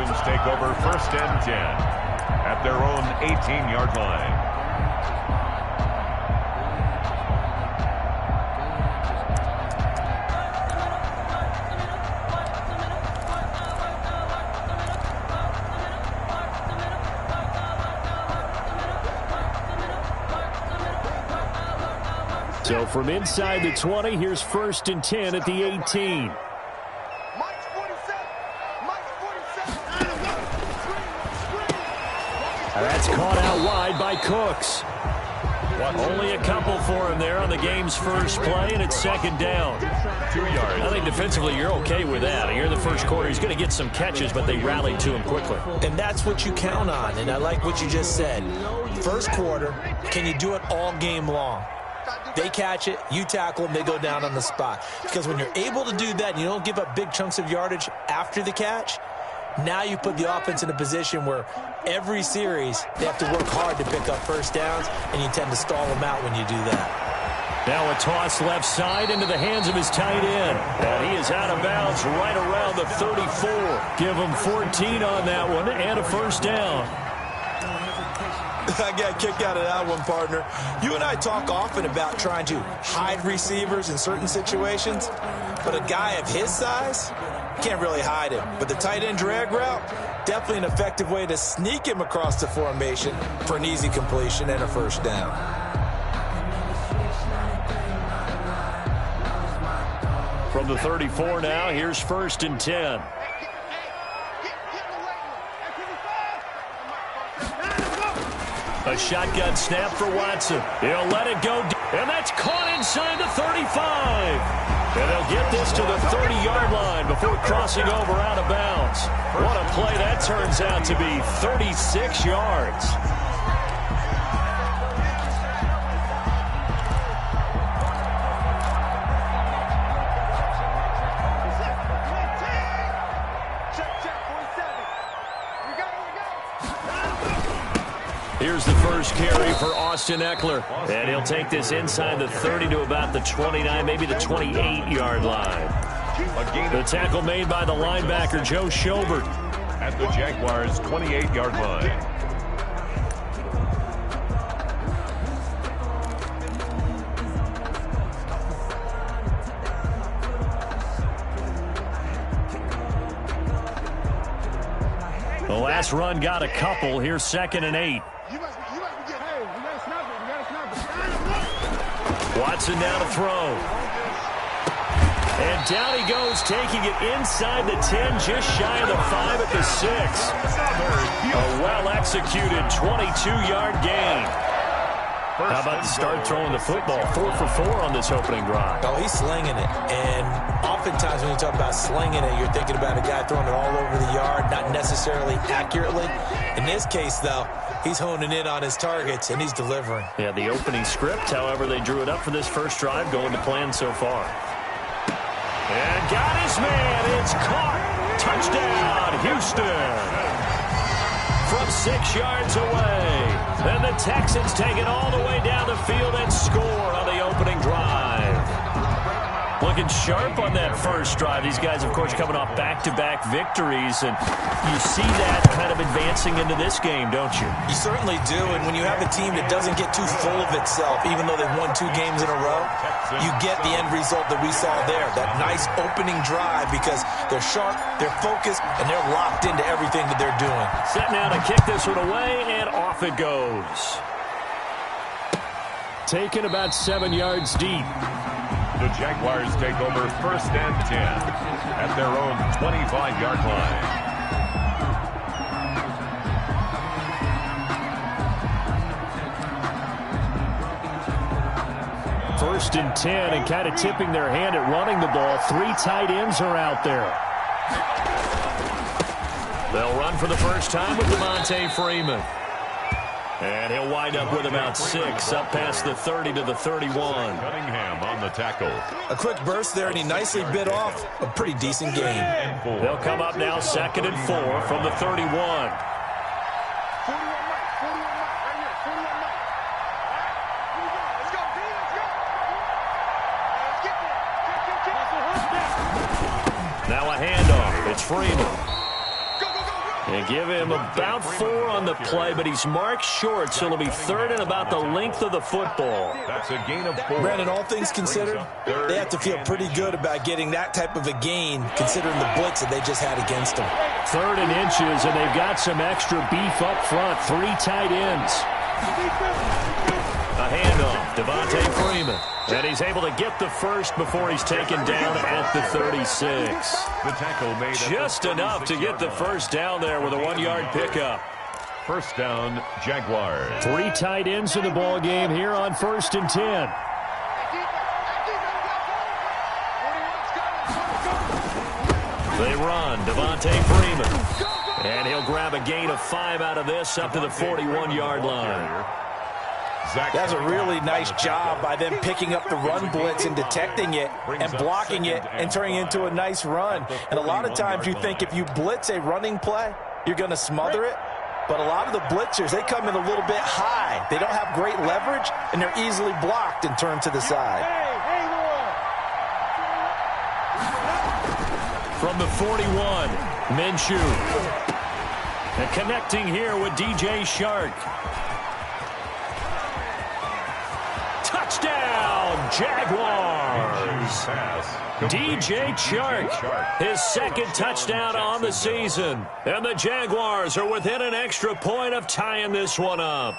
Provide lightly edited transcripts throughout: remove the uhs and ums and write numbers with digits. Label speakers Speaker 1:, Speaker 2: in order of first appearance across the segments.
Speaker 1: Texans take over 1st and 10 at their own 18-yard line.
Speaker 2: So from inside the 20, here's 1st and 10 at the 18. That's caught out wide by Cooks. Only a couple for him there on the game's first play, and it's 2nd down.
Speaker 1: 2 yards.
Speaker 2: I think defensively you're okay with that. Here in the first quarter, he's going to get some catches, but they rallied to him quickly.
Speaker 3: And that's what you count on, and I like what you just said. First quarter, can you do it all game long? They catch it, you tackle them, they go down on the spot. Because when you're able to do that and you don't give up big chunks of yardage after the catch, now you put the offense in a position where every series they have to work hard to pick up first downs, and you tend to stall them out when you do that.
Speaker 2: Now a toss left side into the hands of his tight end. And he is out of bounds right around the 34. Give him 14 on that one and a first down.
Speaker 3: I got a kick out of that one, partner. You and I talk often about trying to hide receivers in certain situations, but a guy of his size, can't really hide him. But the tight end drag route, definitely an effective way to sneak him across the formation for an easy completion and a first down.
Speaker 2: From the 34 now, here's 1st and 10. A shotgun snap for Watson. He'll let it go, and that's caught inside the 35. And they'll get this to the 30-yard line before crossing over out of bounds. What a play that turns out to be, 36 yards. Here's the first carry for Austin Eckler. And he'll take this inside the 30 to about the 29, maybe the 28-yard line. The tackle made by the linebacker, Joe Schobert.
Speaker 1: At the Jaguars' 28-yard line.
Speaker 2: The last run got a couple. Here's 2nd and 8. Watson now to throw. And down he goes, taking it inside the 10, just shy of the 5 at the 6. A well-executed 22-yard gain. How about to start throwing the football? 4 for 4 on this opening drive.
Speaker 3: Oh, he's slinging it. And oftentimes when you talk about slinging it, you're thinking about a guy throwing it all over the yard, not necessarily accurately. In this case, though, he's honing in on his targets, and he's delivering.
Speaker 2: Yeah, the opening script, however, they drew it up for this first drive, going to plan so far. And got his man. It's caught. Touchdown, Houston. From 6 yards away. And the Texans take it all the way down the field and score on the opening drive. Looking sharp on that first drive. These guys, of course, coming off back-to-back victories, and you see that kind of advancing into this game, don't you?
Speaker 3: You certainly do, and when you have a team that doesn't get too full of itself, even though they've won 2 games in a row, you get the end result that we saw there, that nice opening drive, because they're sharp, they're focused, and they're locked into everything that they're doing.
Speaker 2: Set now to kick this one away, and off it goes. Taken about 7 yards deep.
Speaker 1: The Jaguars take over 1st and 10 at their own 25-yard line.
Speaker 2: First and 10, and kind of tipping their hand at running the ball. 3 tight ends are out there. They'll run for the first time with Devontae Freeman. And he'll wind up with about 6, up past the 30 to the 31.
Speaker 1: Cunningham on the tackle.
Speaker 3: A quick burst there, and he nicely bit off a pretty decent game.
Speaker 2: They'll come up now 2nd and 4 from the 31. Now a handoff. It's Freeman. They give him about 4 on the play, but he's marked short, so it'll be 3rd and about the length of the football.
Speaker 1: That's a gain of 4.
Speaker 3: Brandon, all things considered, they have to feel pretty good about getting that type of a gain, considering the blitz that they just had against them.
Speaker 2: 3rd and inches, and they've got some extra beef up front. 3 tight ends. A handoff, Devontae Freeman. And he's able to get the first before he's taken down at the 36.
Speaker 1: The tackle made
Speaker 2: just enough to get the first down there with a 1-yard pickup.
Speaker 1: First down, Jaguars.
Speaker 2: 3 tight ends in the ball game here on 1st and 10. They run, Devontae Freeman. And he'll grab a gain of 5 out of this up to the 41-yard line.
Speaker 3: That's a really nice job by them picking up the run blitz and detecting it and blocking it and turning it into a nice run. And a lot of times you think if you blitz a running play, you're going to smother it. But a lot of the blitzers, they come in a little bit high. They don't have great leverage, and they're easily blocked and turned to the side.
Speaker 2: From the 41, Minshew. And connecting here with DJ Shark. Touchdown, Jaguars. DJ Shark, his 2nd touchdown on the season. And the Jaguars are within an extra point of tying this one up.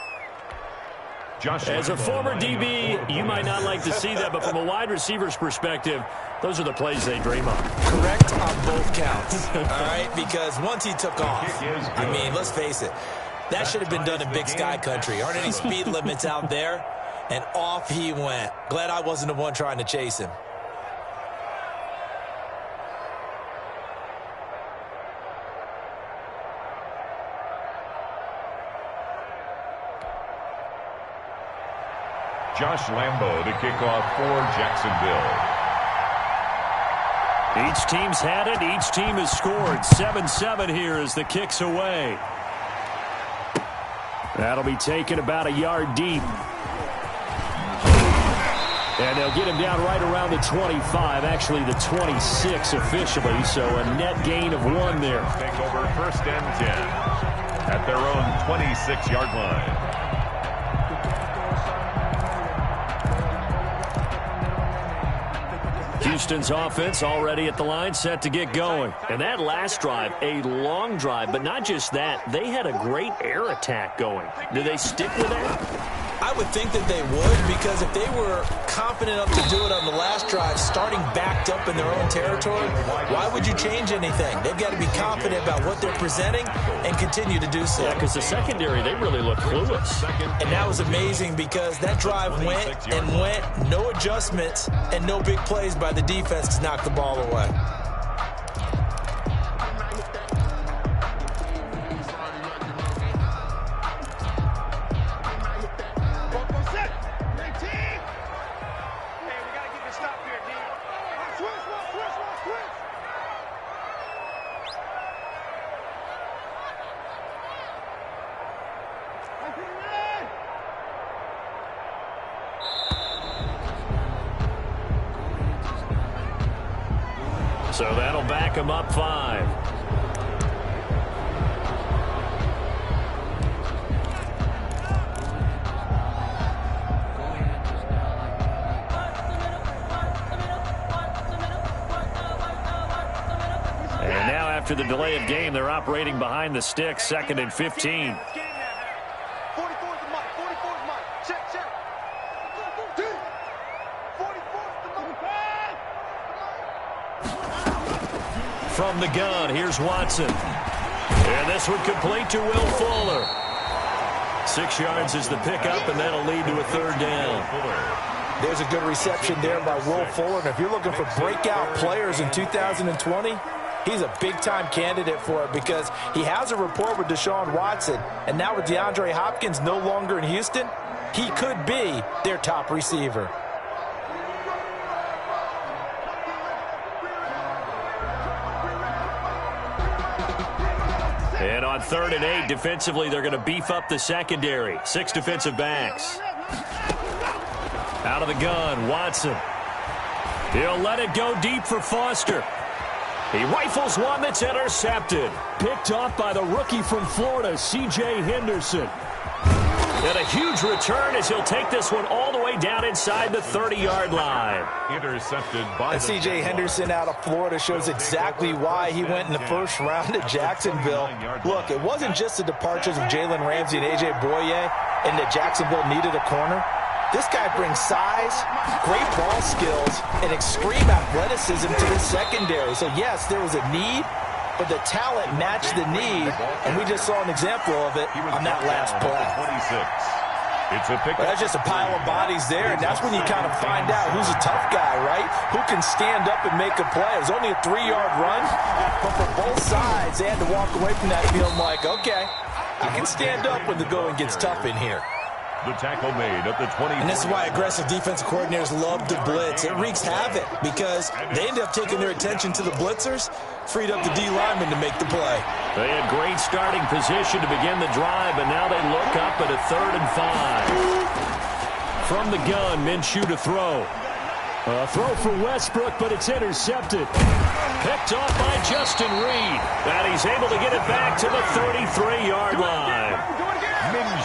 Speaker 2: As a former DB, you might not like to see that, but from a wide receiver's perspective, those are the plays they dream of.
Speaker 3: Correct on both counts, all right? Because once he took off, I mean, let's face it, that should have been done in Big Sky Country. Aren't any speed limits out there? And off he went. Glad I wasn't the one trying to chase him.
Speaker 1: Josh Lambo to kick off for Jacksonville.
Speaker 2: Each team's had it. Each team has scored. 7-7 here as the kick's away. That'll be taken about a yard deep. And they'll get him down right around the 25, actually the 26 officially, so a net gain of 1 there.
Speaker 1: Take over 1st and 10 at their own 26-yard line.
Speaker 2: Houston's offense already at the line, set to get going. And that last drive, a long drive, but not just that, they had a great air attack going. Do they stick with that?
Speaker 3: I would think that they would, because if they were confident enough to do it on the last drive, starting backed up in their own territory, why would you change anything? They've got to be confident about what they're presenting and continue to do so.
Speaker 2: Yeah, because the secondary, they really look clueless.
Speaker 3: And that was amazing because that drive went and went, no adjustments, and no big plays by the defense to knock the ball away.
Speaker 2: So that'll back him up 5. And now after the delay of game, they're operating behind the sticks, 2nd and 15. From the gun, here's Watson. And this one complete to Will Fuller. 6 yards is the pickup, and that'll lead to a 3rd down.
Speaker 3: There's a good reception there by Will Fuller. And if you're looking for breakout players in 2020, he's a big-time candidate for it because he has a rapport with Deshaun Watson. And now with DeAndre Hopkins no longer in Houston, he could be their top receiver.
Speaker 2: And on 3rd and 8, defensively, they're going to beef up the secondary. 6 defensive backs. Out of the gun, Watson. He'll let it go deep for Foster. He rifles one that's intercepted.
Speaker 4: Picked off by the rookie from Florida, C.J. Henderson.
Speaker 2: And a huge return as he'll take this one all the way down inside the 30-yard line.
Speaker 1: Intercepted by
Speaker 3: C.J. Henderson out of Florida shows exactly why he went in the first round at Jacksonville. Look, it wasn't just the departures of Jalen Ramsey and A.J. Boye and that Jacksonville needed a corner. This guy brings size, great ball skills, and extreme athleticism to the secondary. So, yes, there was a need, but the talent matched the need, and we just saw an example of it on that last play.
Speaker 1: It's a pick.
Speaker 3: But that's just a pile of bodies there, and that's when you kind of find out who's a tough guy, right? Who can stand up and make a play. It was only a 3-yard run, but for both sides, they had to walk away from that feeling like, okay, I can stand up when the going gets tough in here.
Speaker 1: The tackle made at the 20.
Speaker 3: And this is why aggressive defensive coordinators love to blitz. It wreaks havoc because they end up taking their attention to the blitzers, freed up the D lineman to make the play.
Speaker 2: They had great starting position to begin the drive, but now they look up at a 3rd and 5. From the gun, Minshew to throw.
Speaker 4: A throw for Westbrook, but it's intercepted.
Speaker 2: Picked off by Justin Reed. And he's able to get it back to the 33-yard line.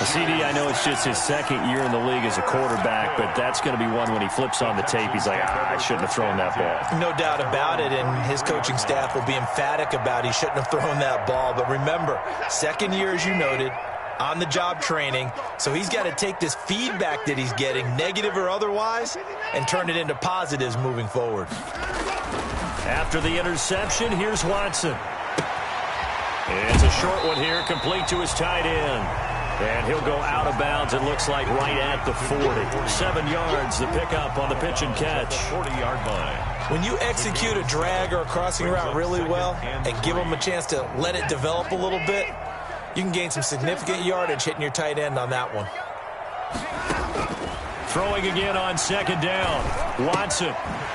Speaker 2: CD, I know it's just his 2nd year in the league as a quarterback, but that's going to be one when he flips on the tape, he's like, I shouldn't have thrown that ball.
Speaker 3: No doubt about it, and his coaching staff will be emphatic about he shouldn't have thrown that ball. But remember, 2nd year, as you noted, on-the-job training, so he's got to take this feedback that he's getting, negative or otherwise, and turn it into positives moving forward.
Speaker 2: After the interception, here's Watson. It's a short one here, complete to his tight end. And he'll go out of bounds, it looks like, right at the 40. 7 yards, the pickup on the pitch and catch.
Speaker 1: 40-yard line.
Speaker 3: When you execute a drag or a crossing route really well and give them a chance to let it develop a little bit, you can gain some significant yardage hitting your tight end on that one.
Speaker 2: Throwing again on 2nd down. Watson.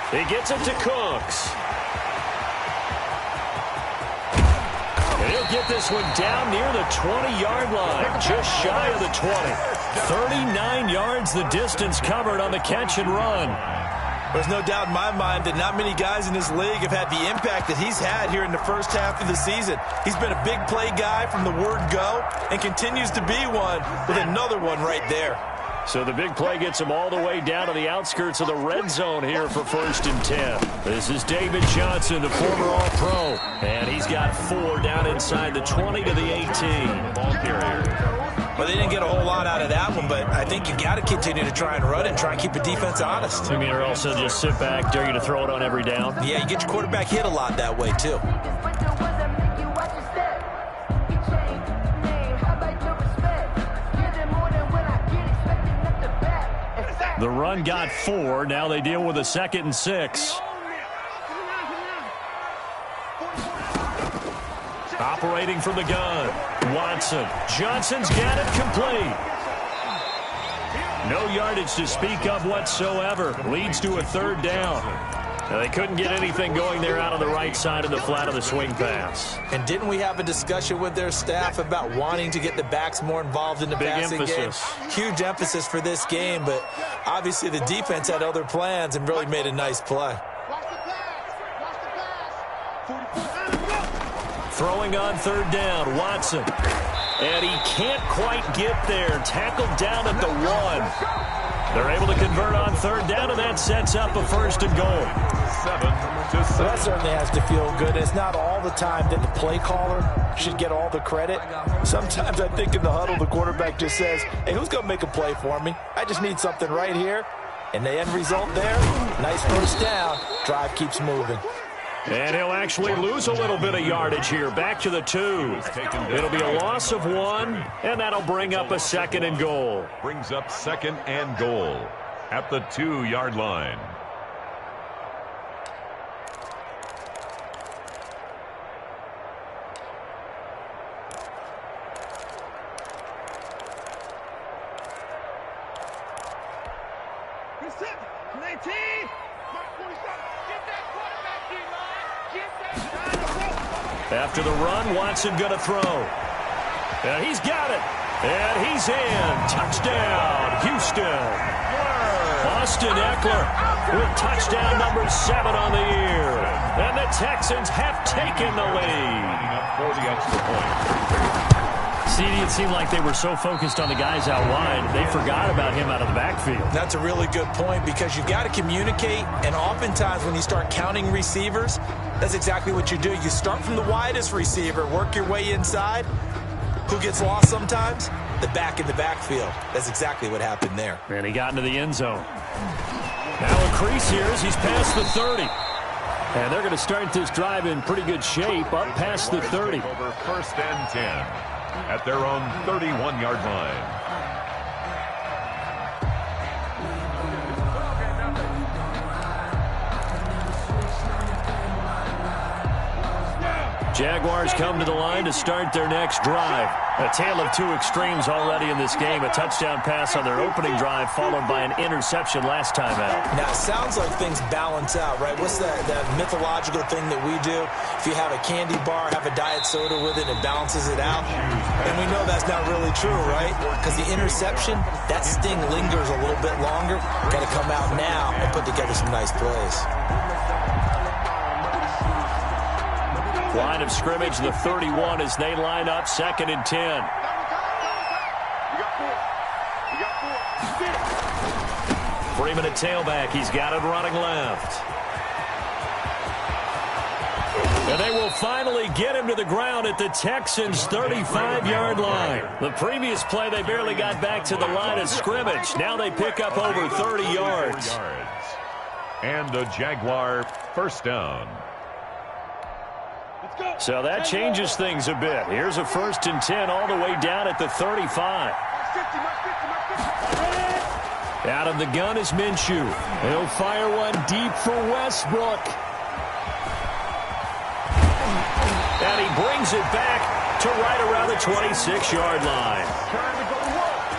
Speaker 2: He gets it to Cooks. And he'll get this one down near the 20-yard line, just shy of the 20. 39 yards the distance covered on the catch and run.
Speaker 3: There's no doubt in my mind that not many guys in this league have had the impact that he's had here in the first half of the season. He's been a big play guy from the word go and continues to be one with another one right there.
Speaker 2: So the big play gets him all the way down to the outskirts of the red zone here for 1st and 10. This is David Johnson, the former All-Pro. And he's got 4 down inside the 20 to the 18.
Speaker 1: Ball carrier.
Speaker 3: Well, they didn't get a whole lot out of that one, but I think you got to continue to try and run and try and keep the defense honest.
Speaker 2: I mean, or also just sit back, dare you to throw it on every down?
Speaker 3: Yeah, you get your quarterback hit a lot that way, too.
Speaker 2: The run got 4. Now they deal with a 2nd and 6. Operating from the gun. Watson. Johnson's got it complete. No yardage to speak of whatsoever. Leads to a 3rd down. Now, they couldn't get anything going there out on the right side of the flat of the swing pass.
Speaker 3: And didn't we have a discussion with their staff about wanting to get the backs more involved in the passing game? Huge emphasis for this game, but obviously the defense had other plans and really made a nice play.
Speaker 2: Throwing on 3rd down, Watson. And he can't quite get there. Tackled down at the 1. They're able to convert on 3rd down, and that sets up a 1st and goal.
Speaker 1: 7-6.
Speaker 3: That certainly has to feel good. It's not all the time that the play caller should get all the credit. Sometimes I think in the huddle, the quarterback just says, hey, who's going to make a play for me? I just need something right here. And the end result there, nice 1st down. Drive keeps moving.
Speaker 2: And he'll actually lose a little bit of yardage here. Back to the 2. It'll be a loss of 1, and that'll bring up a 2nd and goal.
Speaker 1: Brings up 2nd and goal at the 2-yard line.
Speaker 2: After the run, Watson going to throw. And he's got it. And he's in. Touchdown, Houston. On Austin Eckler with touchdown number 7 on the year. And the Texans have taken the lead.
Speaker 1: For the extra point.
Speaker 2: CD, it seemed like they were so focused on the guys out wide, they forgot about him out of the backfield.
Speaker 3: That's a really good point because you've got to communicate, and oftentimes when you start counting receivers, that's exactly what you do. You start from the widest receiver, work your way inside. Who gets lost sometimes? The back in the backfield. That's exactly what happened there.
Speaker 2: And he got into the end zone. Now a crease here as he's past the 30. And they're going to start this drive in pretty good shape up past the 30.
Speaker 1: Over 1st and 10 at their own 31-yard line.
Speaker 2: Jaguars come to the line to start their next drive. A tale of two extremes already in this game. A touchdown pass on their opening drive followed by an interception last time out.
Speaker 3: Now, it sounds like things balance out, right? What's that mythological thing that we do? If you have a candy bar, have a diet soda with it, it balances it out. And we know that's not really true, right? Because the interception, that sting lingers a little bit longer. Got to come out now and put together some nice plays.
Speaker 2: Line of scrimmage, the 31 as they line up 2nd and 10. Freeman at tailback. He's got it running left. And they will finally get him to the ground at the Texans' 35-yard line. The previous play, they barely got back to the line of scrimmage. Now they pick up over 30 yards.
Speaker 1: And a Jaguar first down.
Speaker 2: So that changes things a bit. Here's a 1st and 10 all the way down at the 35. Out of the gun is Minshew. He'll fire one deep for Westbrook. And he brings it back to right around the 26-yard line.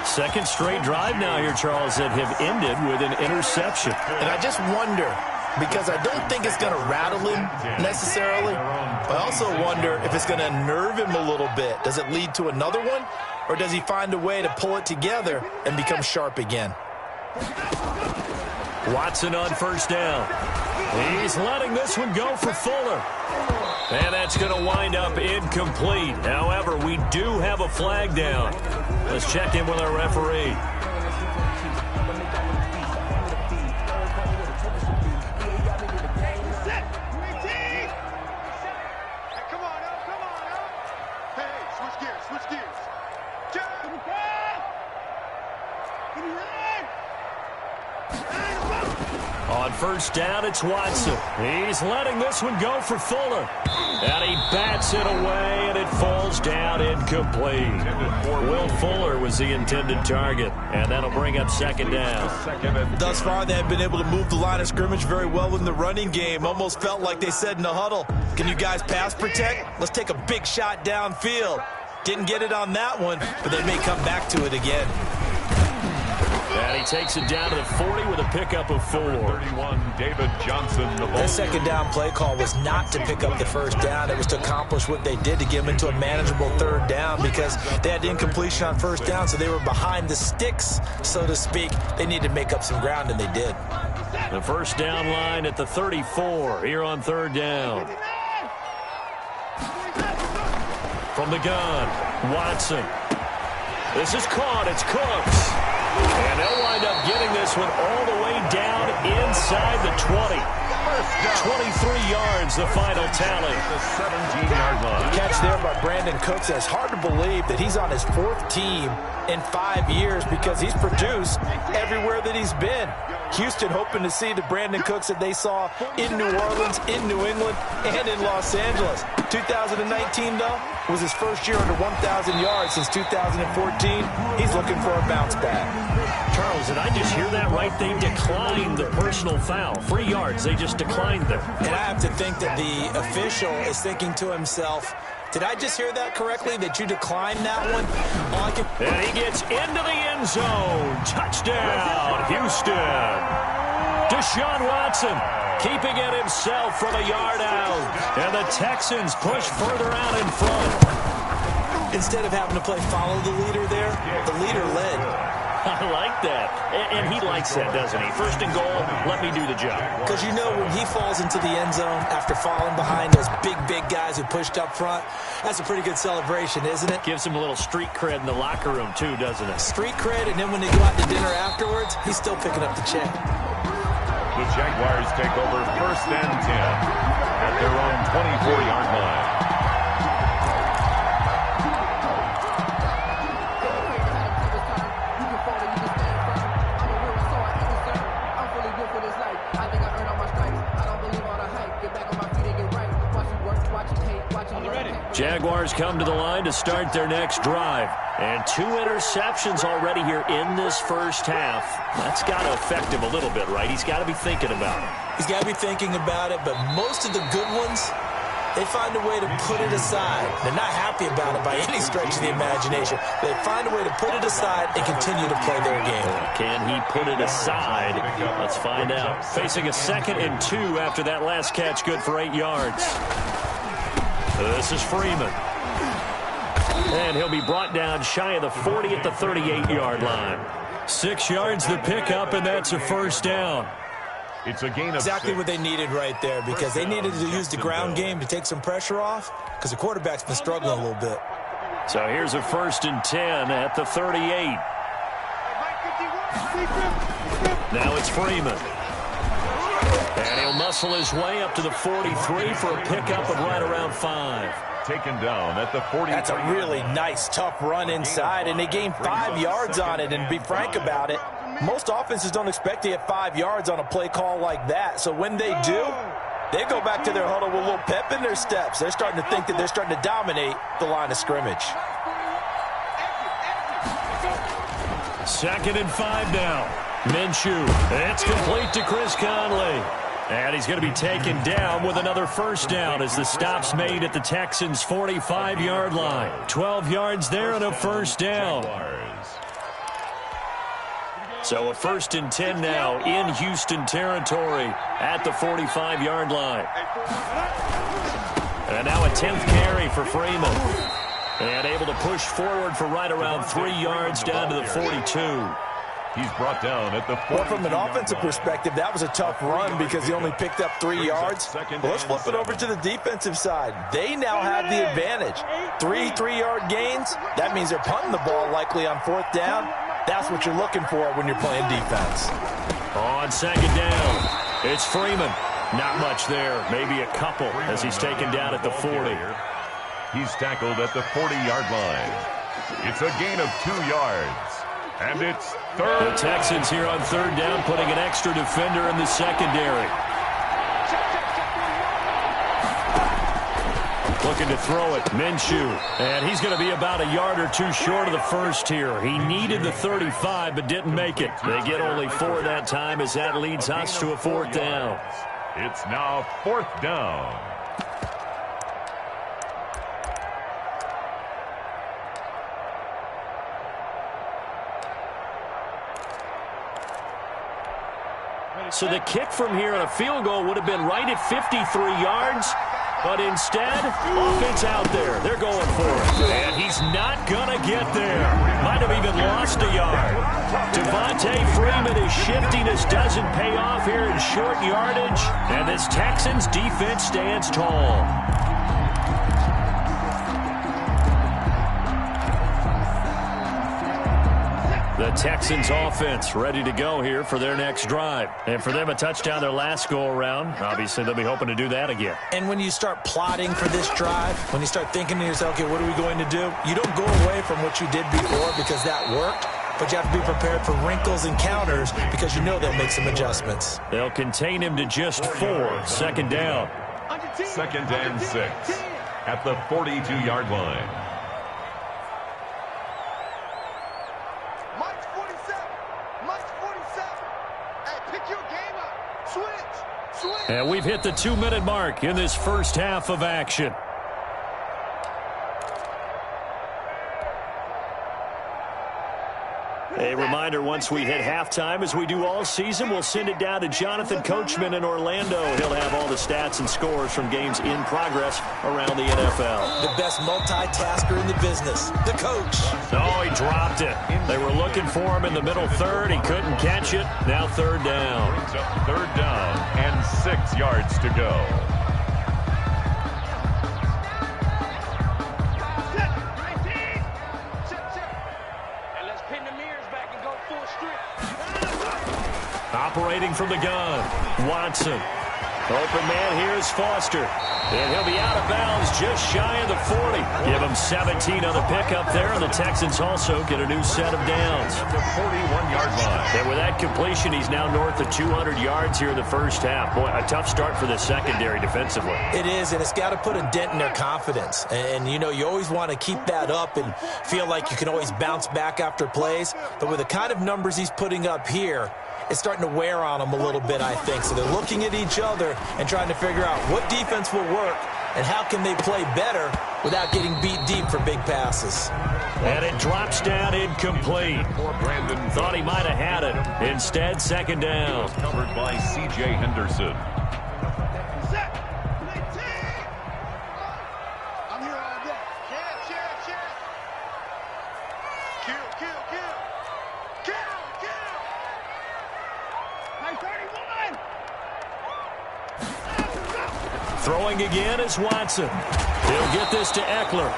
Speaker 2: Second straight drive now here, Charles, that have ended with an interception.
Speaker 3: And I just wonder, because I don't think it's going to rattle him necessarily, but I also wonder if it's going to nerve him a little bit. Does it lead to another one, or does he find a way to pull it together and become sharp again?
Speaker 2: Watson on first down. He's letting this one go for Fuller. And that's going to wind up incomplete. However, we do have a flag down. Let's check in with our referee. On first down, it's Watson. He's letting this one go for Fuller. And he bats it away, and it falls down incomplete. Will Fuller was the intended target, and that'll bring up 2nd down.
Speaker 3: Thus far, they have been able to move the line of scrimmage very well in the running game. Almost felt like they said in the huddle, can you guys pass protect? Let's take a big shot downfield. Didn't get it on that one, but they may come back to it again.
Speaker 2: And he takes it down to the 40 with a pickup of 4.
Speaker 1: 31, David Johnson.
Speaker 3: That second down play call was not to pick up the first down. It was to accomplish what they did to get them into a manageable 3rd down because they had incompletion on first down, so they were behind the sticks, so to speak. They needed to make up some ground, and they did.
Speaker 2: The first down line at the 34 here on 3rd down. From the gun, Watson. This is caught. It's Cooks. And they'll wind up getting this one all the way down inside the 20. 23 yards, the final tally.
Speaker 1: The 17-yard line.
Speaker 3: Catch there by Brandon Cooks. It's hard to believe that he's on his 4th team in 5 years because he's produced everywhere that he's been. Houston hoping to see the Brandon Cooks that they saw in New Orleans, in New England, and in Los Angeles. 2019, though, was his first year under 1,000 yards since 2014. He's looking for a bounce back.
Speaker 2: Charles, did I just hear that right? They declined the personal foul. 3 yards, they just declined them.
Speaker 3: And I have to think that the official is thinking to himself, did I just hear that correctly, that you declined that one?
Speaker 2: And he gets into the end zone. Touchdown, Houston. Deshaun Watson keeping it himself from a yard out. And the Texans push further out in front.
Speaker 3: Instead of having to play follow the leader there, the leader led.
Speaker 2: I like that. And he likes that, doesn't he? First and goal, let me do the job.
Speaker 3: Because you know when he falls into the end zone after falling behind those big guys who pushed up front, that's a pretty good celebration, isn't it?
Speaker 2: Gives him a little street cred in the locker room, too, doesn't it?
Speaker 3: Street cred, and then when they go out to dinner afterwards, he's still picking up the check.
Speaker 1: The Jaguars take over 1st and 10 at their own 24-yard line.
Speaker 2: Jaguars come to the line to start their next drive. And 2 interceptions already here in this first half. That's got to affect him a little bit, right? He's got to be thinking about it.
Speaker 3: He's got to be thinking about it, but most of the good ones, they find a way to put it aside. They're not happy about it by any stretch of the imagination. They find a way to put it aside and continue to play their game.
Speaker 2: Can he put it aside? Let's find out. Facing a 2nd and 2 after that last catch, good for 8 yards. This is Freeman. And he'll be brought down shy of the 40 at the 38-yard line. 6 yards the pickup, and that's a first down.
Speaker 1: It's a gain of
Speaker 3: exactly
Speaker 1: 6.
Speaker 3: what they needed right there, because they needed to use the ground game to take some pressure off, because the quarterback's been struggling a little bit.
Speaker 2: So here's a 1st and 10 at the 38. Now it's Freeman. And he'll muscle his way up to the 43 for a pickup of right around 5.
Speaker 1: Taken down at the 40.
Speaker 3: That's a really nice, tough run inside, and they gained 5 yards on it. And to be frank about it, most offenses don't expect to get 5 yards on a play call like that. So when they do, they go back to their huddle with a little pep in their steps. They're starting to think that they're starting to dominate the line of scrimmage.
Speaker 2: 2nd and 5 now. Minshew. It's complete to Chris Conley. And he's going to be taken down with another first down as the stop's made at the Texans' 45-yard line. 12 yards there and a first down. So a 1st and 10 now in Houston territory at the 45-yard line. And now a 10th carry for Freeman. And able to push forward for right around 3 yards down to the 42.
Speaker 1: He's brought down at the 40.
Speaker 3: Well, from an offensive perspective, that was a tough run because he only picked up 3 yards. Well, let's flip it over to the defensive side. They now have the advantage. 3 3-yard gains. That means they're punting the ball likely on 4th down. That's what you're looking for when you're playing defense.
Speaker 2: On 2nd down, it's Freeman. Not much there. Maybe a couple as he's taken down at the 40.
Speaker 1: He's tackled at the 40-yard line. It's a gain of 2 yards. And it's 3rd.
Speaker 2: The Texans here on 3rd down, putting an extra defender in the secondary. Looking to throw it, Minshew. And he's going to be about a yard or 2 short of the first here. He needed the 35, but didn't make it. They get only 4 that time as that leads us to a 4th down.
Speaker 1: It's now 4th down.
Speaker 2: So the kick from here on a field goal would have been right at 53 yards. But instead, offense out there. They're going for it. And he's not going to get there. Might have even lost a yard. Devontae Freeman, his shiftiness doesn't pay off here in short yardage. And this Texans defense stands tall. The Texans offense ready to go here for their next drive. And for them, a touchdown their last go-around. Obviously, they'll be hoping to do that again.
Speaker 3: And when you start plotting for this drive, when you start thinking to yourself, okay, what are we going to do? You don't go away from what you did before because that worked. But you have to be prepared for wrinkles and counters because you know they'll make some adjustments.
Speaker 2: They'll contain him to just 4. 2nd down.
Speaker 1: 2nd and 6 at the 42-yard line.
Speaker 2: And we've hit the 2-minute mark in this first half of action. A reminder, once we hit halftime, as we do all season, we'll send it down to Jonathan Coachman in Orlando. He'll have all the stats and scores from games in progress around the NFL.
Speaker 3: The best multitasker in the business, the coach.
Speaker 2: Oh, he dropped it. They were looking for him in the middle third. He couldn't catch it. Now third down.
Speaker 1: Brings up third down and 6 yards to go.
Speaker 2: Operating from the gun, Watson. Open man here is Foster. And he'll be out of bounds just shy of the 40. Give him 17 on the pickup there, and the Texans also get a new set of downs.
Speaker 1: At the 41-yard line.
Speaker 2: And with that completion, he's now north of 200 yards here in the first half. Boy, a tough start for the secondary defensively.
Speaker 3: It is, and it's got to put a dent in their confidence. And you know, you always want to keep that up and feel like you can always bounce back after plays. But with the kind of numbers he's putting up here, it's starting to wear on them a little bit, I think. So they're looking at each other and trying to figure out what defense will work and how can they play better without getting beat deep for big passes.
Speaker 2: And it drops down incomplete. Thought he might have had it. Instead, second down.
Speaker 1: Covered by C.J. Henderson.
Speaker 2: Throwing again is Watson. He'll get this to Eckler.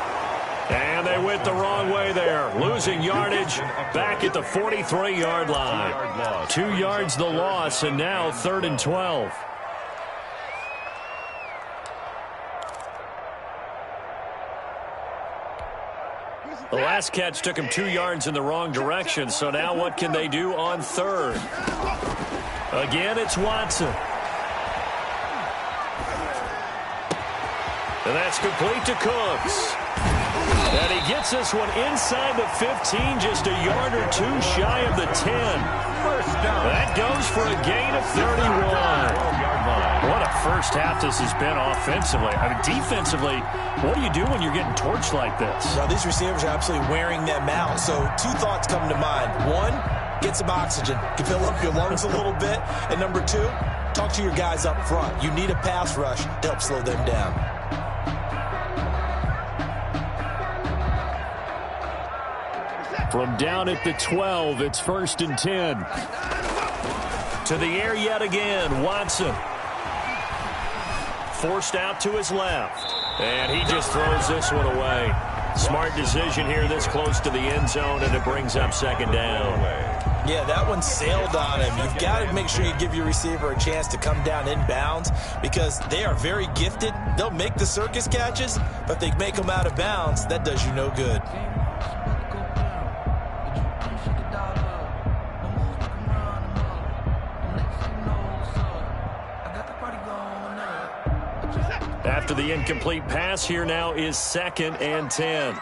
Speaker 2: And they went the wrong way there. Losing yardage back at the 43-yard line. 2 yards the loss, and now 3rd and 12. The last catch took him 2 yards in the wrong direction, so now what can they do on third? Again, it's Watson. And that's complete to Cooks. And he gets this one inside the 15, just a yard or two shy of the 10.
Speaker 1: First down.
Speaker 2: That goes for a gain of 31. What a first half this has been offensively. I mean, defensively, what do you do when you're getting torched like this?
Speaker 3: Well, these receivers are absolutely wearing them out. So 2 thoughts come to mind. 1, get some oxygen. You fill up your lungs a little bit. And number 2, talk to your guys up front. You need a pass rush to help slow them down.
Speaker 2: From down at the 12, it's 1st and 10. To the air yet again, Watson. Forced out to his left. And he just throws this one away. Smart decision here this close to the end zone, and it brings up second down.
Speaker 3: Yeah, that one sailed on him. You've got to make sure you give your receiver a chance to come down inbounds because they are very gifted. They'll make the circus catches, but if they make them out of bounds, that does you no good.
Speaker 2: After the incomplete pass, here now is 2nd and 10.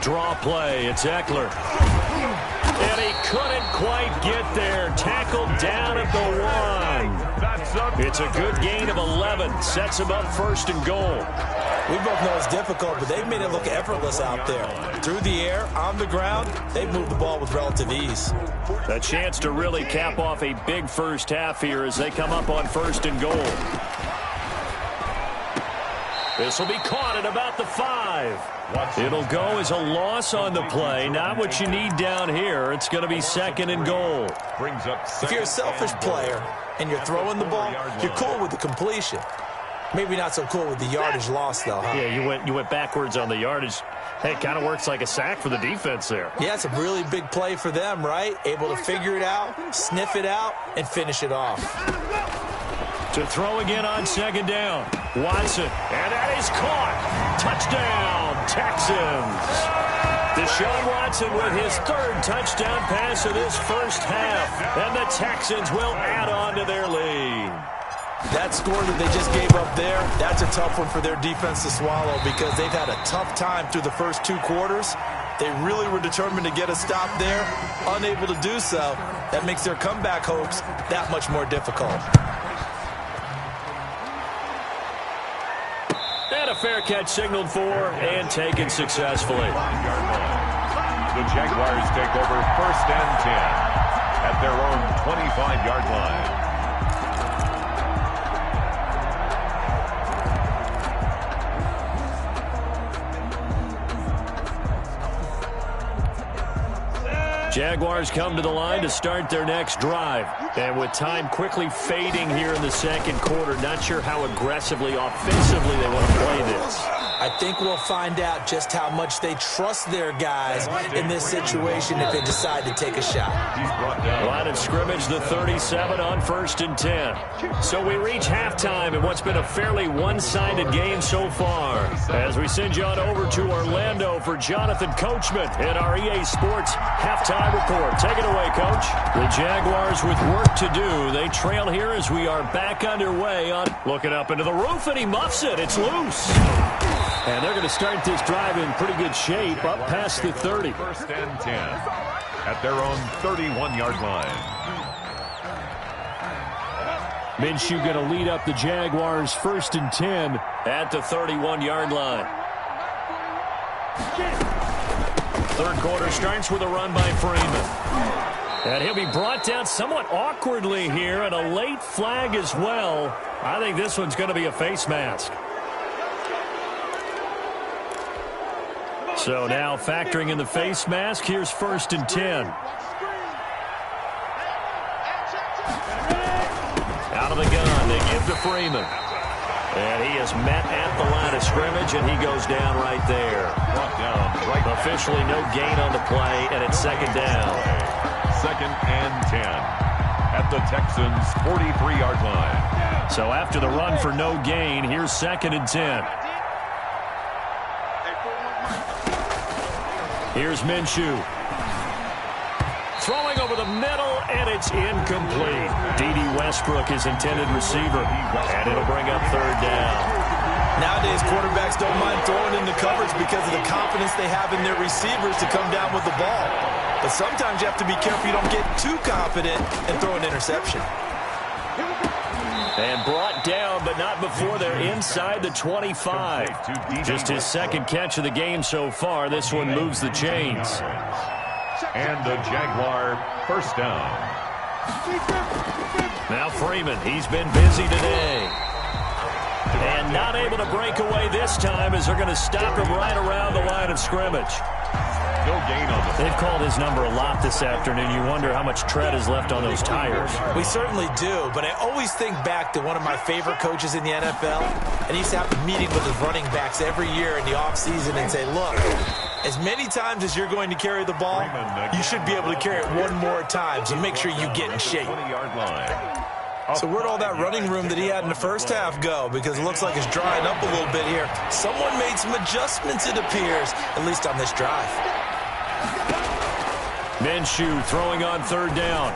Speaker 2: Draw play, it's Eckler. And he couldn't quite get there. Tackled down at the 1. It's a good gain of 11. Sets him up 1st and goal.
Speaker 3: We both know it's difficult, but they've made it look effortless out there. Through the air, on the ground, they've moved the ball with relative ease.
Speaker 2: A chance to really cap off a big first half here as they come up on 1st and goal. This will be caught at about the 5. It'll go as a loss on the play. Not what you need down here. It's going to be 2nd and goal.
Speaker 3: If you're a selfish player and you're throwing the ball, you're cool with the completion. Maybe not so cool with the yardage loss, though, huh?
Speaker 2: Yeah, you went backwards on the yardage. Hey, it kind of works like a sack for the defense there.
Speaker 3: Yeah, it's a really big play for them, right? Able to figure it out, sniff it out, and finish it off.
Speaker 2: To throw again on 2nd down. Watson, and that is caught. Touchdown, Texans. Deshaun Watson with his 3rd touchdown pass of this first half. And the Texans will add on to their lead.
Speaker 3: That score that they just gave up there, that's a tough one for their defense to swallow because they've had a tough time through the first 2 quarters. They really were determined to get a stop there, unable to do so. That makes their comeback hopes that much more difficult.
Speaker 2: And a fair catch signaled for and taken successfully.
Speaker 1: The Jaguars take over 1st and 10 at their own 25-yard line.
Speaker 2: Jaguars come to the line to start their next drive. And with time quickly fading here in the second quarter, not sure how aggressively, offensively they want to play this.
Speaker 3: I think we'll find out just how much they trust their guys in this situation if they decide to take a shot.
Speaker 2: Line of scrimmage, the 37 on 1st and 10. So we reach halftime in what's been a fairly one-sided game so far. As we send you on over to Orlando for Jonathan Coachman in our EA Sports halftime report. Take it away, Coach. The Jaguars with work to do. They trail here as we are back underway on looking up into the roof, and he muffs it. It's loose. And they're going to start this drive in pretty good shape up past the 30.
Speaker 1: 1st and 10 at their own 31-yard line.
Speaker 4: Minshew going to lead up the Jaguars 1st and 10
Speaker 2: at the 31-yard line. Third quarter starts with a run by Freeman. And he'll be brought down somewhat awkwardly here, and a late flag as well. I think this one's going to be a face mask. So now factoring in the face mask, here's 1st and 10. Out of the gun, they give to Freeman. And he is met at the line of scrimmage, and he goes down right there.
Speaker 1: Brought down right.
Speaker 2: Officially no gain on the play, and it's 2nd down.
Speaker 1: 2nd and 10 at the Texans' 43-yard line.
Speaker 2: So after the run for no gain, here's 2nd and 10. Here's Minshew. Throwing over the middle, and it's incomplete. D.D. Westbrook is intended receiver, and it'll bring up 3rd down.
Speaker 3: Nowadays, quarterbacks don't mind throwing into coverage because of the confidence they have in their receivers to come down with the ball. But sometimes you have to be careful you don't get too confident and throw an interception.
Speaker 2: And brought down, but not before they're inside the 25. Just his 2nd catch of the game so far. This one moves the chains.
Speaker 1: And the Jaguar 1st down.
Speaker 2: Now Freeman, he's been busy today. And not able to break away this time as they're going to stop him right around the line of scrimmage.
Speaker 1: No gain on the.
Speaker 2: They've called his number a lot this afternoon. You wonder how much tread is left on those tires.
Speaker 3: We certainly do, but I always think back to one of my favorite coaches in the NFL, and he used to have a meeting with his running backs every year in the offseason and say, look, as many times as you're going to carry the ball, you should be able to carry it one more time, so make sure you get in shape.
Speaker 1: 20-yard line.
Speaker 3: So where'd all that running room that he had in the first half go? Because it looks like it's drying up a little bit here. Someone made some adjustments, it appears, at least on this drive.
Speaker 2: Minshew throwing on 3rd down.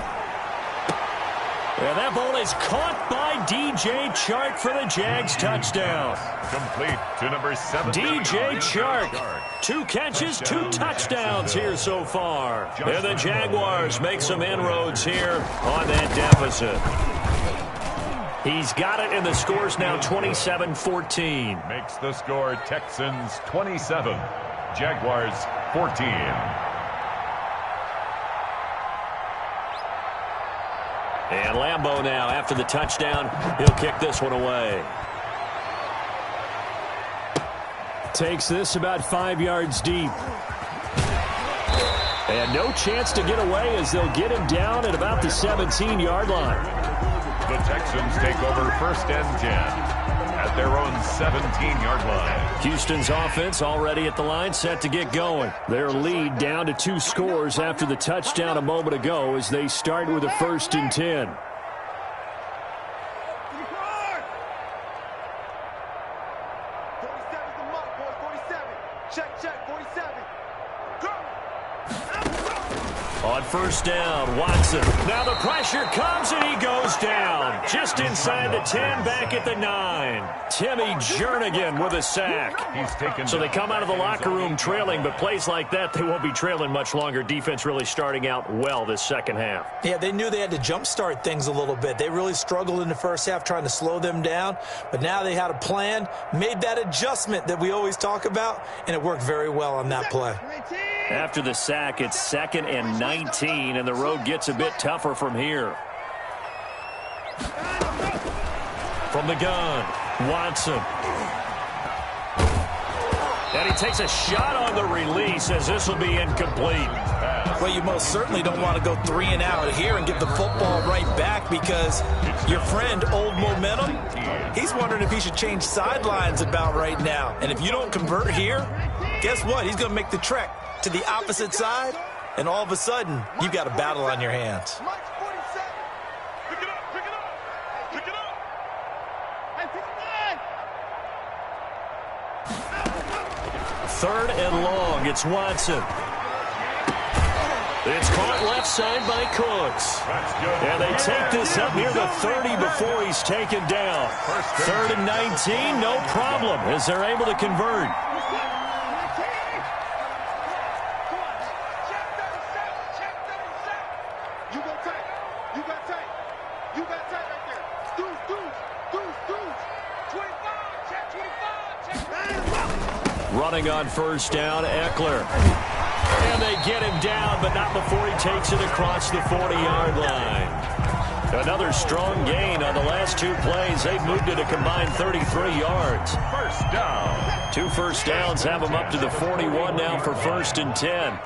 Speaker 2: And that ball is caught by D.J. Chark for the Jags touchdown.
Speaker 1: Complete to number 7.
Speaker 2: D.J. Chark. 2 catches, 2 touchdowns here so far. And the Jaguars make some inroads here on that deficit. He's got it, and the score's now 27-14.
Speaker 1: Makes the score Texans 27, Jaguars 14.
Speaker 2: And Lambeau now, after the touchdown, he'll kick this one away.
Speaker 4: takes this about 5 yards deep. And no chance to get away as they'll get him down at about the 17-yard line.
Speaker 1: The Texans take over 1st and 10 at their own 17-yard line.
Speaker 2: Houston's offense already at the line, set to get going. Their lead down to 2 scores after the touchdown a moment ago as they start with a 1st and 10. On first down, Watson. Now the pressure comes and he goes down. Just inside the 10, back at the 9. Timmy Jernigan with a sack.
Speaker 1: He's taken
Speaker 2: So they come out of the locker room trailing, but plays like that, they won't be trailing much longer. Defense really starting out well this second half.
Speaker 3: Yeah, they knew they had to jumpstart things a little bit. They really struggled in the first half trying to slow them down, but now they had a plan, made that adjustment that we always talk about, and it worked very well on that play.
Speaker 2: After the sack, it's 2nd and 19, and the road gets a bit tougher from here. From the gun, Watson. And he takes a shot on the release as this will be incomplete.
Speaker 3: Well, you most certainly don't want to go 3 and out here and give the football right back because your friend, Old Momentum, he's wondering if he should change sidelines about right now. And if you don't convert here, guess what? He's going to make the trek to the opposite side, and all of a sudden, you've got a battle on your hands.
Speaker 2: Third and long, it's Watson. It's caught left side by Cooks. And they take this up near the 30 before he's taken down. 3rd and 19, no problem, as they're able to convert. Running on first down, Eckler. And they get him down, but not before he takes it across the 40-yard line. Another strong gain on the last 2 plays. They've moved it a combined 33 yards.
Speaker 1: First down.
Speaker 2: 2 first downs have them up to the 41 now for 1st and 10.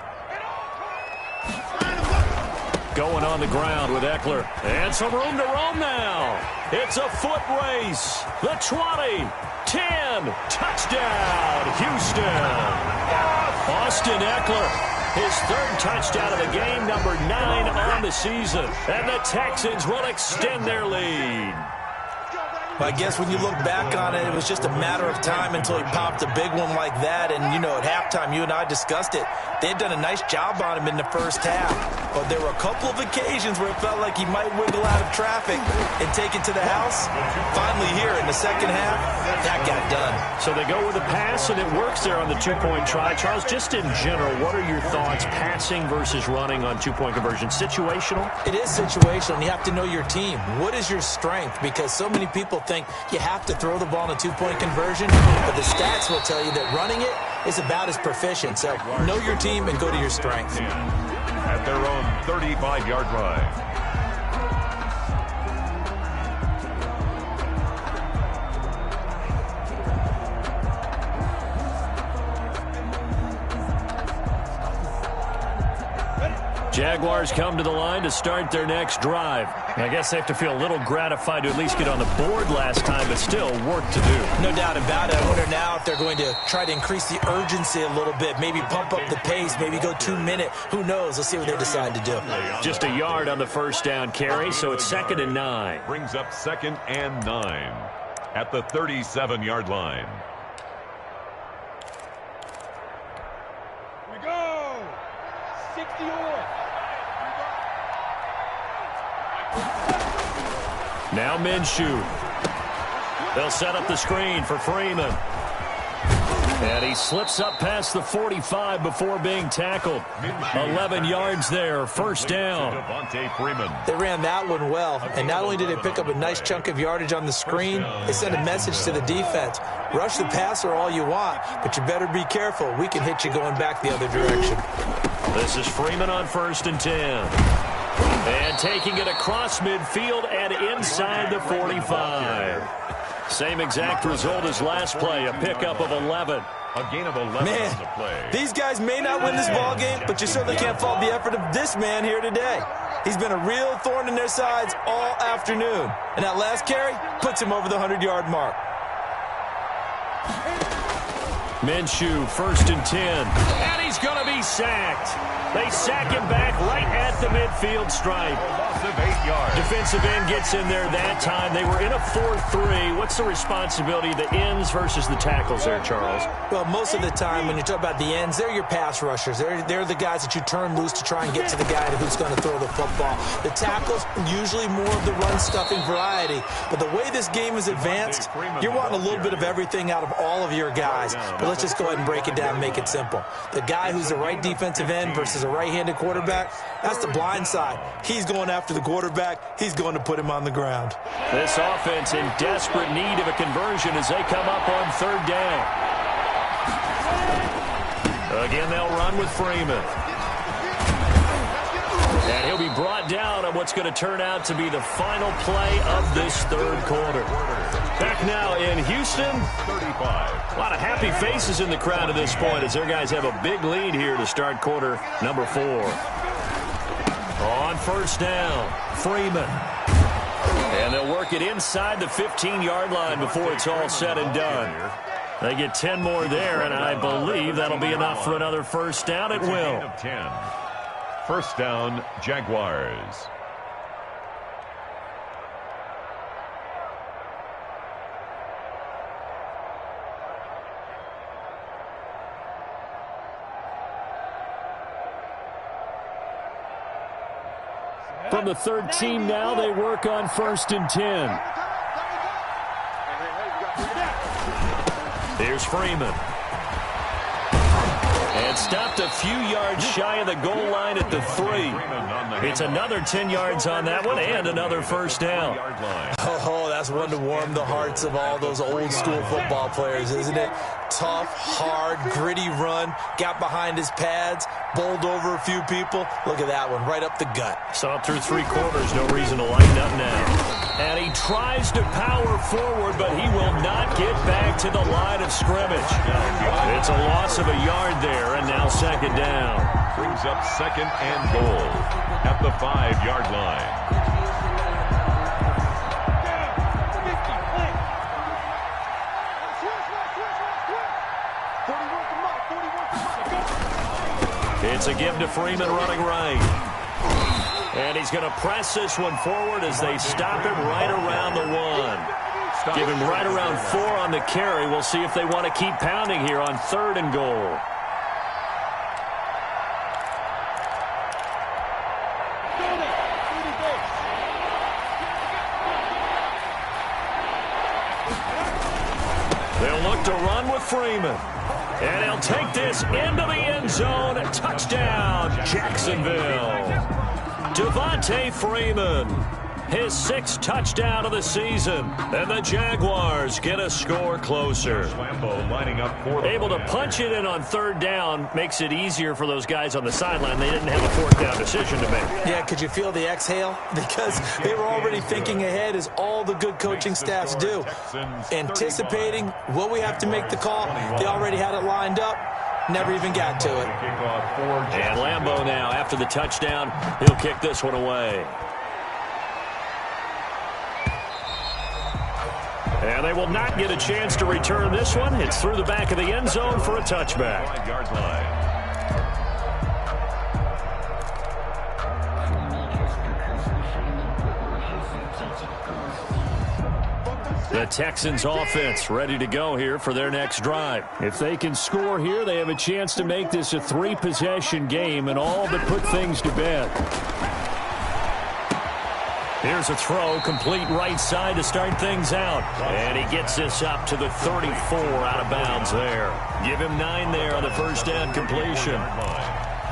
Speaker 2: Going on the ground with Eckler. And some room to roam now. It's a foot race. The 20. 10, touchdown, Houston. Austin Eckler, his 3rd touchdown of the game, number 9 on the season. And the Texans will extend their lead.
Speaker 3: Well, I guess when you look back on it, it was just a matter of time until he popped a big one like that. And, you know, at halftime, you and I discussed it. They had done a nice job on him in the first half. But there were a couple of occasions where it felt like he might wiggle out of traffic and take it to the house. Finally here in the second half, that got done. So
Speaker 2: they go with a pass, and it works there on the 2-point try. Charles, just in general, what are your thoughts passing versus running on 2-point conversion? Situational?
Speaker 3: It is situational, and you have to know your team. What is your strength? Because so many people think you have to throw the ball in a 2-point conversion, but the stats will tell you that running it is about as proficient. So know your team and go to your strength.
Speaker 1: At their own 35-yard line.
Speaker 2: Jaguars come to the line to start their next drive. I guess they have to feel a little gratified to at least get on the board last time, but still work to do.
Speaker 3: No doubt about it. I wonder now if they're going to try to increase the urgency a little bit, maybe pump up the pace, maybe go 2-minute. Who knows? Let's see what they decide to do.
Speaker 2: Just a yard on the first down carry, so it's 2nd and 9.
Speaker 1: Brings up 2nd and 9 at the 37-yard line.
Speaker 5: Here we go. 60 on.
Speaker 2: Now Minshew. They'll set up the screen for Freeman. And he slips up past the 45 before being tackled. 11 yards there, first down.
Speaker 3: They ran that one well, and not only did they pick up a nice chunk of yardage on the screen, they sent a message to the defense. Rush the passer all you want, but you better be careful. We can hit you going back the other direction.
Speaker 2: This is Freeman on 1st and 10. And taking it across midfield and inside the 45. Same exact result as last play, a pickup of 11.
Speaker 1: A gain of 11
Speaker 3: man,
Speaker 1: on the play.
Speaker 3: These guys may not win this ball game, but you certainly can't fault the effort of this man here today. He's been a real thorn in their sides all afternoon. And that last carry puts him over the 100-yard mark.
Speaker 2: Minshew, 1st and 10. And he's going to be sacked.
Speaker 4: They sack him back right at the midfield stripe.
Speaker 1: Loss of 8 yards.
Speaker 4: Defensive end gets in there that time. They were in a 4-3. What's the responsibility of the ends versus the tackles there, Charles?
Speaker 3: Well, most of the time when you talk about the ends, they're your pass rushers. They're the guys that you turn loose to try and get to the guy who's going to throw the football. The tackles, usually more of the run-stuffing variety. But the way this game is advanced, you're wanting a little bit of everything out of all of your guys. But let's just go ahead and break it down and make it simple. The guy who's the right defensive end versus a right-handed quarterback, that's the blind side. He's going after the quarterback. He's going to put him on the ground.
Speaker 4: This offense in desperate need of a conversion as they come up on 3rd down. Again, they'll run with Freeman. And he'll be brought down on what's going to turn out to be the final play of this 3rd quarter. Back now in Houston.
Speaker 1: 35.
Speaker 4: A lot of happy faces in the crowd at this point as their guys have a big lead here to start quarter number 4. On 1st down, Freeman. And they'll work it inside the 15-yard line before it's all said and done. They get 10 more there, and I believe that'll be enough for another 1st down. It will.
Speaker 1: 10. 1st down, Jaguars.
Speaker 4: From the 13 now, they work on 1st and 10. Here's Freeman. And stopped a few yards shy of the goal line at the 3. It's another 10 yards on that one and another 1st down.
Speaker 3: Oh, that's one to warm the hearts of all those old-school football players, isn't it? Tough, hard, gritty run, got behind his pads, bowled over a few people. Look at that one, right up the gut.
Speaker 4: Saw it through 3 quarters, no reason to lighten up now. And he tries to power forward, but he will not get back to the line of scrimmage. It's a loss of a yard there, and now 2nd down.
Speaker 1: Brings up 2nd and goal at the 5-yard line.
Speaker 4: It's a give to Freeman running right. And he's going to press this one forward as they stop him right around the 1. Give him right around 4 on the carry. We'll see if they want to keep pounding here on 3rd and goal. They'll look to run with Freeman. And he'll take this into the end zone. Touchdown, Jacksonville. Devontae Freeman, his 6th touchdown of the season. And the Jaguars get a score closer. Able to punch it in on 3rd down makes it easier for those guys on the sideline. They didn't have a 4th down decision to make.
Speaker 3: Yeah, could you feel the exhale? Because they were already thinking ahead, as all the good coaching staffs do. Anticipating, will we have to make the call? They already had it lined up. Never even got to it.
Speaker 4: And Lambeau now, after the touchdown, he'll kick this one away. And they will not get a chance to return this one. It's through the back of the end zone for a touchback.
Speaker 1: 5-yard line.
Speaker 4: The Texans offense ready to go here for their next drive. If they can score here, they have a chance to make this a 3-possession game and all but put things to bed. Here's a throw, complete right side to start things out. And he gets this up to the 34, out of bounds there. Give him 9 there on the 1st down completion.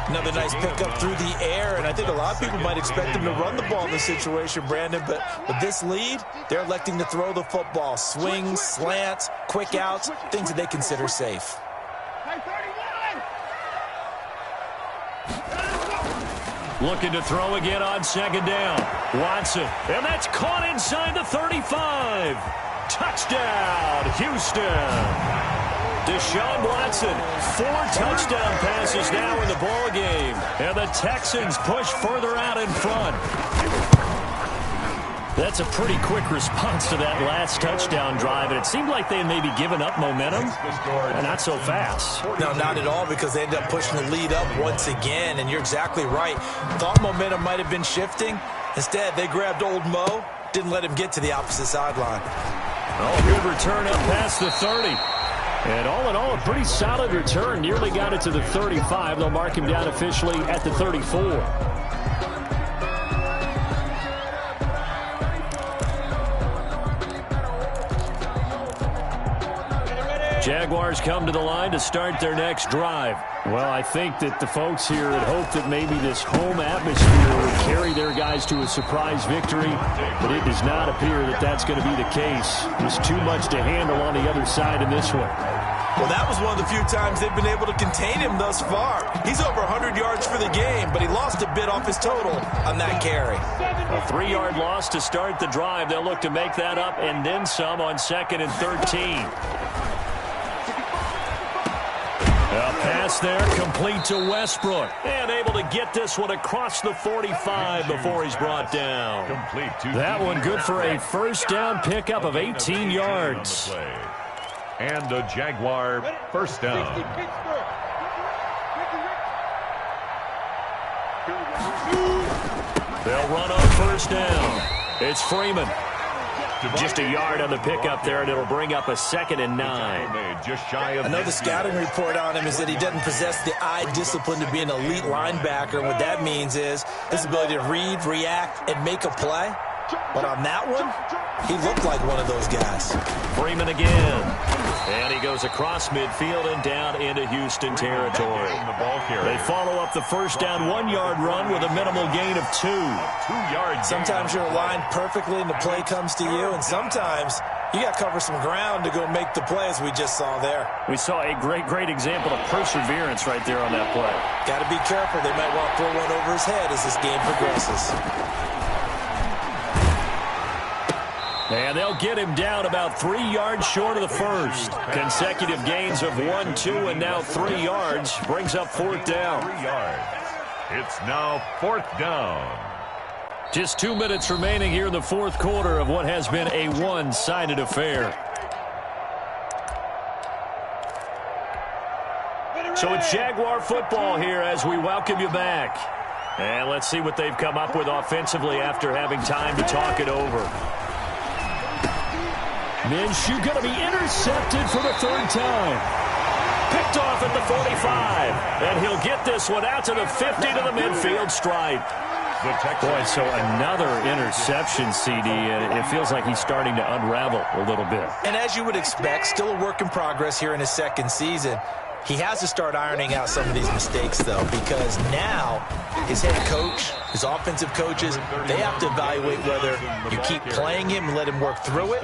Speaker 3: Another nice pickup through the air, and I think a lot of people might expect him to run the ball in this situation, Brandon, but with this lead, they're electing to throw the football. Swings, slants, quick outs, things that they consider safe.
Speaker 4: Looking to throw again on 2nd down. Watson, and that's caught inside the 35. Touchdown, Houston. Deshaun Watson, 4 touchdown passes now in the ball game, and the Texans push further out in front.
Speaker 2: That's a pretty quick response to that last touchdown drive, and it seemed like they had maybe given up momentum, and not so fast.
Speaker 3: No, not at all, because they ended up pushing the lead up once again, and you're exactly right. Thought momentum might have been shifting. Instead, they grabbed old Mo, didn't let him get to the opposite sideline.
Speaker 2: Oh, good return up past the 30. And all in all, a pretty solid return. Nearly got it to the 35. They'll mark him down officially at the 34. Jaguars come to the line to start their next drive. Well, I think that the folks here had hoped that maybe this home atmosphere would carry their guys to a surprise victory, but it does not appear that that's going to be the case. There's too much to handle on the other side in this one.
Speaker 3: Well, that was one of the few times they've been able to contain him thus far. He's over 100 yards for the game, but he lost a bit off his total on that carry.
Speaker 2: A 3-yard loss to start the drive. They'll look to make that up and then some on 2nd and 13. A pass there, complete to Westbrook. And able to get this one across the 45 before he's brought down. That one good for a first down pickup of 18 yards.
Speaker 1: And a Jaguar first down.
Speaker 2: They'll run on first down. It's Freeman. Just a yard on the pickup there, and it'll bring up a 2nd and 9.
Speaker 3: I know the scouting report on him is that he doesn't possess the eye discipline to be an elite linebacker. And what that means is his ability to read, react, and make a play. But on that one, he looked like one of those guys.
Speaker 2: Freeman again. And he goes across midfield and down into Houston territory. They follow up the first down 1-yard run with a minimal gain of 2.
Speaker 1: 2 yards.
Speaker 3: Sometimes you're aligned perfectly and the play comes to you, and sometimes you got to cover some ground to go make the play, as we just saw there.
Speaker 2: We saw a great example of perseverance right there on that play.
Speaker 3: Got to be careful. They might want to throw one over his head as this game progresses.
Speaker 2: And they'll get him down about 3 yards short of the first. Consecutive gains of 1, 2, and now 3 yards. Brings up 4th down.
Speaker 1: 3 yards. It's now 4th down.
Speaker 2: Just 2 minutes remaining here in the 4th quarter of what has been a one-sided affair. So it's Jaguar football here as we welcome you back. And let's see what they've come up with offensively after having time to talk it over. Minshew going to be intercepted for the 3rd time. Picked off at the 45. And he'll get this one out to the 50 to the midfield stripe. Boy, so another interception, CD, and it feels like he's starting to unravel a little bit.
Speaker 3: And as you would expect, still a work in progress here in his 2nd season. He has to start ironing out some of these mistakes, though, because now his head coach, his offensive coaches, they have to evaluate whether you keep playing him and let him work through it,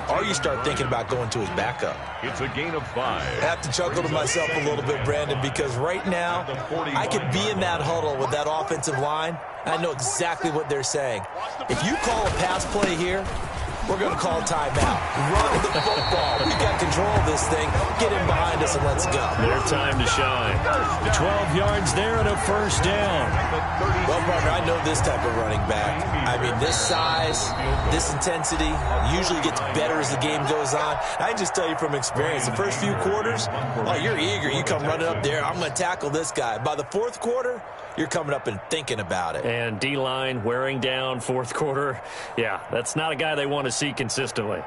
Speaker 3: or you start thinking about going to his backup.
Speaker 1: It's a gain of 5.
Speaker 3: I have to chuckle to myself a little bit, Brandon, because right now I could be in that huddle with that offensive line. I know exactly what they're saying. If you call a pass play here, we're going to call timeout. Run the football. We got control of this thing. Get him behind us and let's go.
Speaker 2: Their time to shine. 12 yards there and a first down.
Speaker 3: Well, partner, I know this type of running back. I mean, this size, this intensity usually gets better as the game goes on. I can just tell you from experience, the first few quarters, oh, you're eager. You come running up there. I'm going to tackle this guy. By the 4th quarter, you're coming up and thinking about it.
Speaker 2: And D-line wearing down 4th quarter. Yeah, that's not a guy they want to see consistently.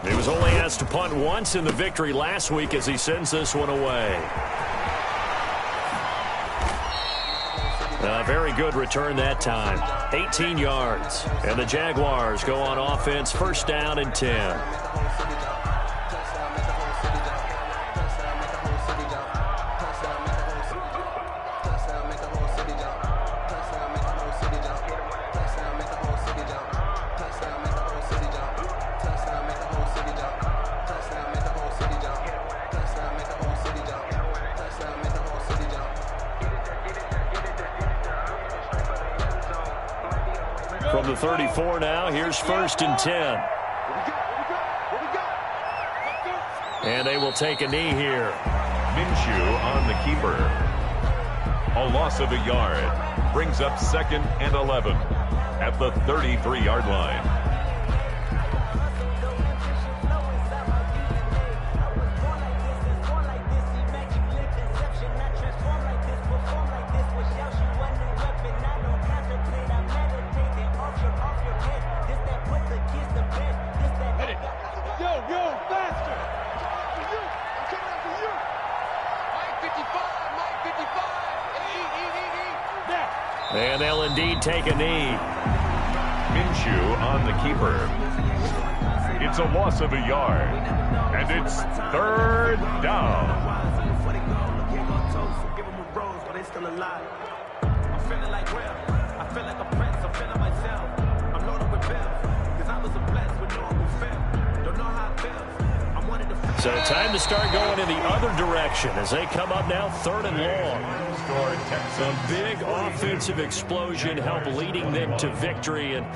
Speaker 2: He was only asked to punt once in the victory last week as he sends this one away. A very good return that time. 18 yards. And the Jaguars go on offense, first down and 10. From the 34 now, here's 1st and 10. And they will take a knee here.
Speaker 1: Minshew on the keeper. A loss of a yard. Brings up 2nd and 11 at the 33-yard line.
Speaker 2: And they'll indeed take a knee.
Speaker 1: Minshew on the keeper. It's a loss of a yard. And it's 3rd down.
Speaker 2: So time to start going in the other direction as they come up now 3rd and long. A big offensive explosion helped leading them to victory. And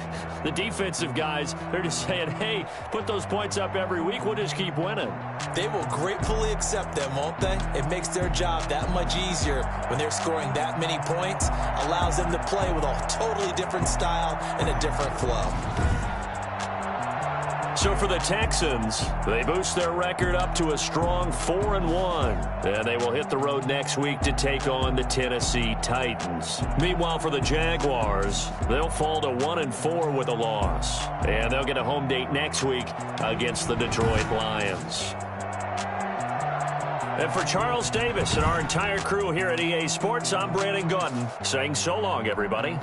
Speaker 2: the defensive guys, they're just saying, hey, put those points up every week. We'll just keep winning.
Speaker 3: They will gratefully accept them, won't they? It makes their job that much easier when they're scoring that many points. Allows them to play with a totally different style and a different flow.
Speaker 2: So for the Texans, they boost their record up to a strong 4-1. And they will hit the road next week to take on the Tennessee Titans. Meanwhile, for the Jaguars, they'll fall to 1-4 with a loss. And they'll get a home date next week against the Detroit Lions. And for Charles Davis and our entire crew here at EA Sports, I'm Brandon Gaudin saying so long, everybody.